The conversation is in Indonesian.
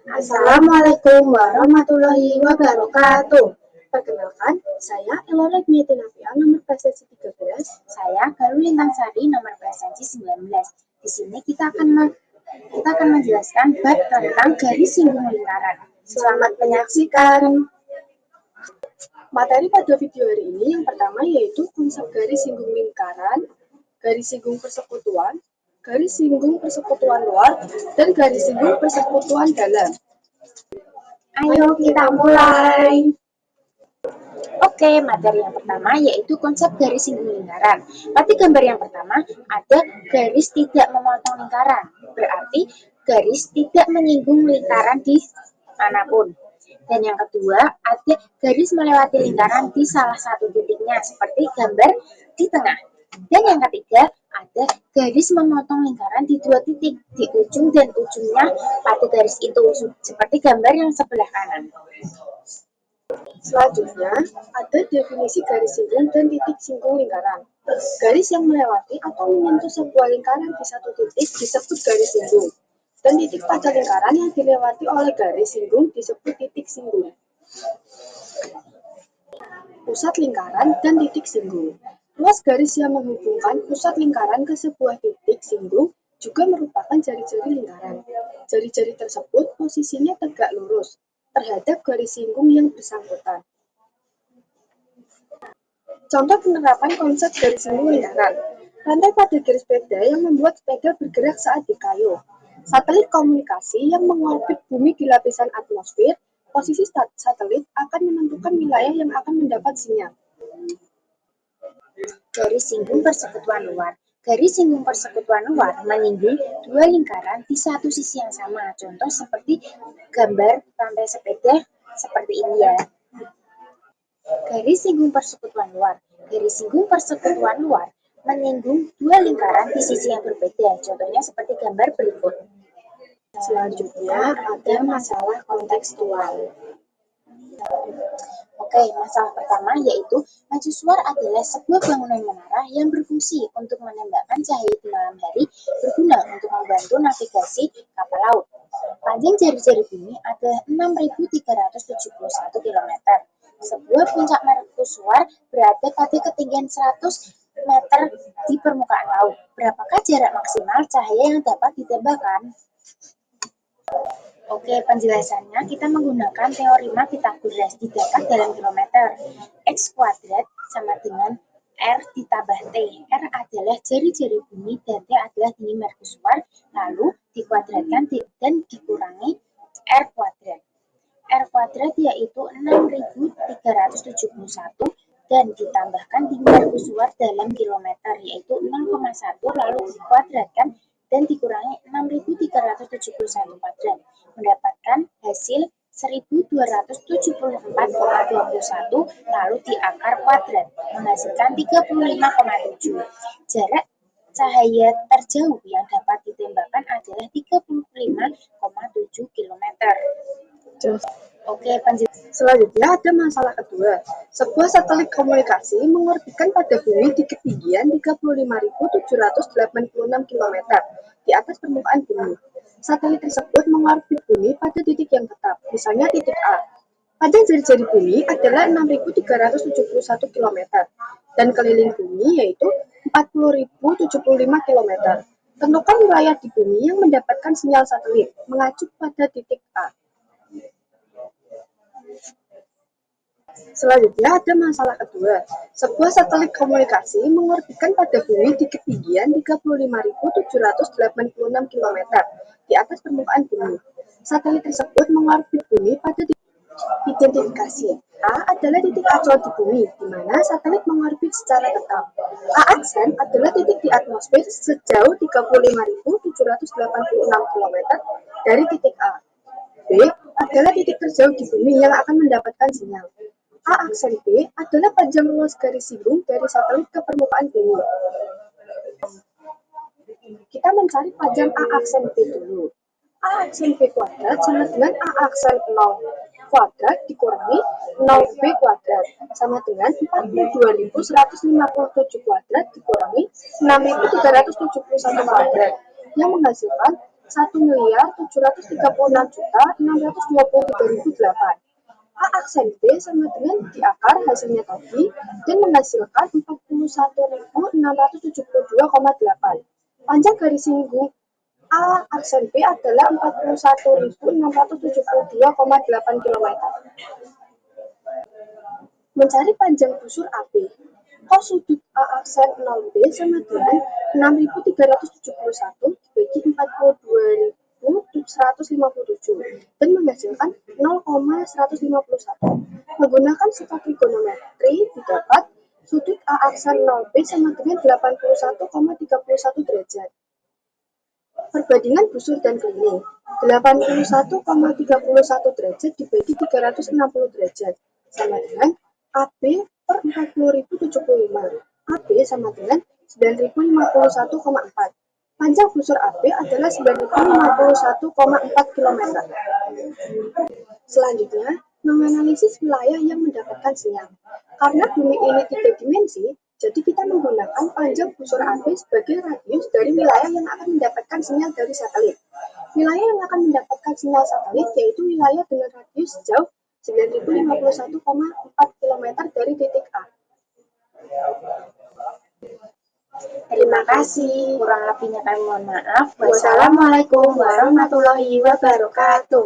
Assalamualaikum warahmatullahi wabarakatuh. Perkenalkan, saya Elora Gmiatinavia, nomor presensi 13. Saya Galuh Lintangsari, nomor presensi 19. Di sini kita akan menjelaskan bab tentang garis singgung lingkaran. Selamat menyaksikan. Materi pada video hari ini yang pertama yaitu konsep garis singgung lingkaran, garis singgung persekutuan, garis singgung persekutuan luar, dan garis singgung persekutuan dalam. Ayo kita mulai. Oke, materi yang pertama yaitu konsep garis singgung lingkaran. Pada gambar yang pertama ada garis tidak memotong lingkaran, berarti garis tidak menyinggung lingkaran di manapun. Dan yang kedua ada garis melewati lingkaran di salah satu titiknya, seperti gambar di tengah. Dan yang ketiga ada garis memotong lingkaran di dua titik, di ujung dan ujungnya pada garis itu, seperti gambar yang sebelah kanan. Selanjutnya, ada definisi garis singgung dan titik singgung lingkaran. Garis yang melewati atau menyentuh sebuah lingkaran di satu titik disebut garis singgung. Dan titik pada lingkaran yang dilewati oleh garis singgung disebut titik singgung. Pusat lingkaran dan titik singgung. Ruas garis yang menghubungkan pusat lingkaran ke sebuah titik singgung juga merupakan jari-jari lingkaran. Jari-jari tersebut posisinya tegak lurus terhadap garis singgung yang bersangkutan. Contoh penerapan konsep garis singgung lingkaran. Rantai pada garis sepeda yang membuat sepeda bergerak saat dikayuh. Satelit komunikasi yang mengorbit bumi di lapisan atmosfer. Posisi satelit akan menentukan wilayah yang akan mendapat sinyal. Garis singgung persekutuan luar. Garis singgung persekutuan luar menyinggung dua lingkaran di satu sisi yang sama. Contoh seperti gambar rantai sepeda seperti ini ya. Garis singgung persekutuan luar. Garis singgung persekutuan luar menyinggung dua lingkaran di sisi yang berbeda. Contohnya seperti gambar berikut. Selanjutnya ada masalah kontekstual. Oke, masalah pertama yaitu mercusuar adalah sebuah bangunan menara yang berfungsi untuk menembakkan cahaya di malam hari, berguna untuk membantu navigasi kapal laut. Panjang jari-jari bumi adalah 6.371 km. Sebuah puncak mercusuar berada pada ketinggian 100 meter di permukaan laut. Berapakah jarak maksimal cahaya yang dapat ditembakkan? Oke, penjelasannya kita menggunakan teorema Pythagoras didapat dalam kilometer. X kuadrat sama dengan R ditambah T. R adalah jari-jari bumi dan T adalah dinding mercusuar, lalu dikuadratkan dan dikurangi R kuadrat. R kuadrat yaitu 6.371 dan ditambahkan dinding mercusuar dalam kilometer yaitu 0,1 lalu dikuadratkan dan dikurangi 6.371 kuadrat, mendapatkan hasil 1.274,21 lalu diakar kuadrat, menghasilkan 35,7. Jarak cahaya terjauh yang dapat ditembakkan adalah 35,7 km. Oke, selanjutnya ada masalah kedua. Sebuah satelit komunikasi mengorbitkan pada bumi di ketinggian 35.786 km di atas permukaan bumi. Satelit tersebut mengorbit bumi pada titik yang tetap, misalnya titik A. Panjang jari-jari bumi adalah 6.371 km dan keliling bumi yaitu 40.075 km. Tentukan wilayah di bumi yang mendapatkan sinyal satelit mengacu pada titik A. Selanjutnya ada masalah kedua. Sebuah satelit komunikasi mengorbitkan pada bumi di ketinggian 35.786 km di atas permukaan bumi. Satelit tersebut mengorbit bumi pada identifikasi. A adalah titik acuan di bumi, di mana satelit mengorbit secara tetap. A aksen adalah titik di atmosfer sejauh 35.786 km dari titik A. B adalah titik terjauh di bumi yang akan mendapatkan sinyal. A aksen B adalah panjang ruas garis singgung dari satelit ke permukaan bumi. Kita mencari panjang A aksen B dulu. A aksen B kuadrat sama dengan A aksen 0 kuadrat dikurangi 0B kuadrat sama dengan 42.157 kuadrat dikurangi 6.371 kuadrat yang menghasilkan 1.736.623.8. A aksen B sama dengan di akar hasilnya tadi dan menghasilkan 41.672,8. Panjang garis singgung A aksen B adalah 41.672,8 km. Mencari panjang busur AB. Kos sudut A aksen 0B sama dengan 6.371 dibagi 42.157 dan menghasilkan 0,151. Menggunakan sifat trigonometri didapat sudut A aksen 0B sama dengan 81,31 derajat. Perbandingan busur dan keliling. 81,31 derajat dibagi 360 derajat sama dengan AB per 40.075. AB sama dengan 9.051,4. Panjang busur AB adalah 9.051,4 km. Selanjutnya, menganalisis wilayah yang mendapatkan sinyal. Karena bumi ini 3 dimensi, jadi kita menggunakan panjang busur AB sebagai radius dari wilayah yang akan mendapatkan sinyal dari satelit. Wilayah yang akan mendapatkan sinyal satelit yaitu wilayah dengan radius sejauh 9.051,4 km dari titik A. Terima kasih. Kurang lebihnya kami mohon maaf. Wassalamualaikum warahmatullahi wabarakatuh.